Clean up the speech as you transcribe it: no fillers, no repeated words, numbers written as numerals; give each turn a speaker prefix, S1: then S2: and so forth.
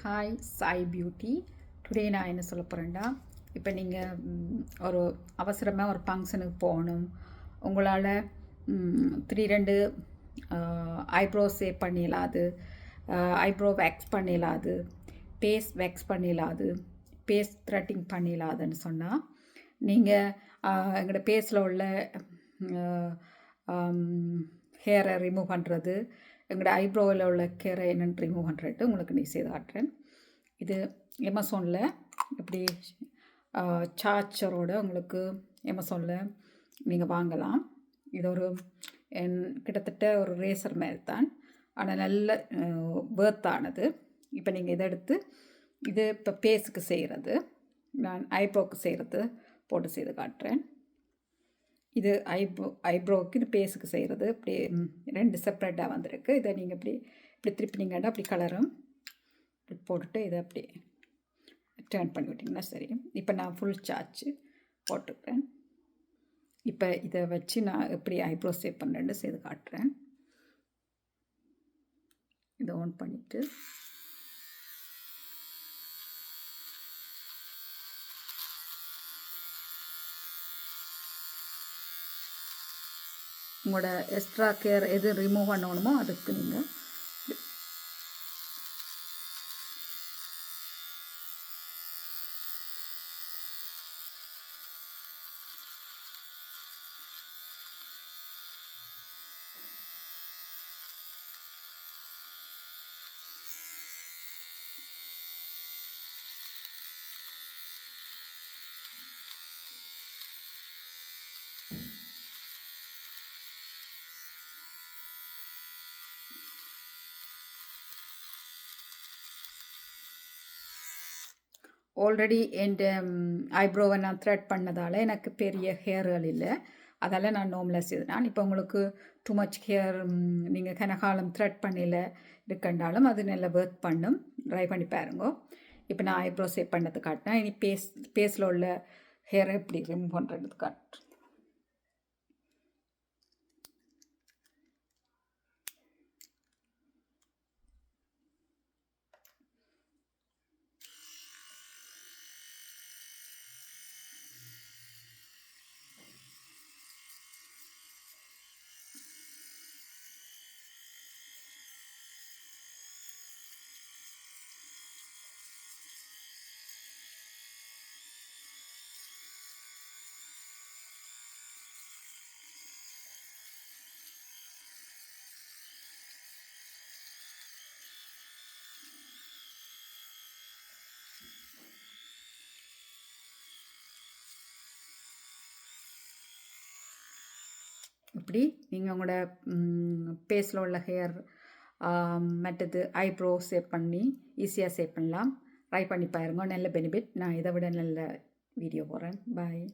S1: Hi Sai beauty. Today நான் என்ன சொல்ல போகிறேன்னா, இப்போ நீங்கள் ஒரு அவசரமாக ஒரு ஃபங்க்ஷனுக்கு போகணும், உங்களால் 3-2 ஐப்ரோ சேவ் பண்ணிடலாது, ஐப்ரோ வேக்ஸ் பண்ணிடலாது, பேஸ் வேக்ஸ் பண்ணிடலாது, பேஸ் த்ரெட்டிங் பண்ணிடலாதுன்னு சொன்னால், நீங்கள் எங்களோட பேஸில் உள்ள ஹேரை ரிமூவ் பண்ணுறது, எங்களோட ஐப்ரோவில் உள்ள கேரை என்னென்னு ரிமூவ் பண்ணுறது உங்களுக்கு நீ செய்து காட்டுறேன். இது எமசோனில் இப்படி சார்ஜரோடு உங்களுக்கு எமசோனில் நீங்கள் வாங்கலாம். இது ஒரு கிட்டத்தட்ட ஒரு ரேசர் மாதிரி தான், ஆனால் நல்ல வேர்த்தானது. இப்போ நீங்கள் இதை எடுத்து இது இப்போ பேஸுக்கு செய்கிறது, நான் ஐப்ரோவுக்கு செய்கிறது போட்டு செய்து காட்டுறேன். இது ஐப்ரோவுக்கு இது பேஸுக்கு செய்கிறது. இப்படி 2 செப்பரேட்டாக வந்திருக்கு. இதை நீங்கள் இப்படி திருப்பினீங்கன்னா அப்படி கலரும் இப்படி போட்டுட்டு இதை அப்படி டர்ன் பண்ணி விட்டிங்கன்னா சரி. இப்போ நான் ஃபுல் சார்ஜ் போட்டுக்கிறேன். இப்போ இதை வச்சு நான் எப்படி ஐப்ரோ சேவ் பண்ணுறேன்னு செய்து காட்டுறேன். இதை ஆன் பண்ணிவிட்டு உங்களோட எக்ஸ்ட்ரா கேர் எது ரிமூவ் பண்ணணுமோ அதுக்கு நீங்கள் ஆல்ரெடி என் ஐப்ரோவை நான் த்ரெட் பண்ணதால் எனக்கு பெரிய ஹேர்கள் இல்லை, அதால் நான் நார்மலாக செய்தேன். இப்போ உங்களுக்கு டூ மச் ஹேர் நீங்கள் கனகாலம் த்ரெட் பண்ணல இருக்குண்டாலும் அது நல்லா ஒர்க் பண்ணும். ட்ரை பண்ணி பாருங்க. இப்போ நான் ஐப்ரோ சேவ் பண்ணது காட்டினேன். இனி பேஸில் உள்ள ஹேரை எப்படி ரிமூவ் பண்ணுறது காட்டுறேன். இப்படி நீங்கள் உங்களோட பேஸில் உள்ள ஹேர் மற்றது ஐப்ரோ சேவ் பண்ணி ஈஸியாக சேவ் பண்ணலாம். ட்ரை பண்ணி பாருங்க. நல்ல பெனிஃபிட். நான் இதை விட நல்ல வீடியோ போடுறேன். பாய்.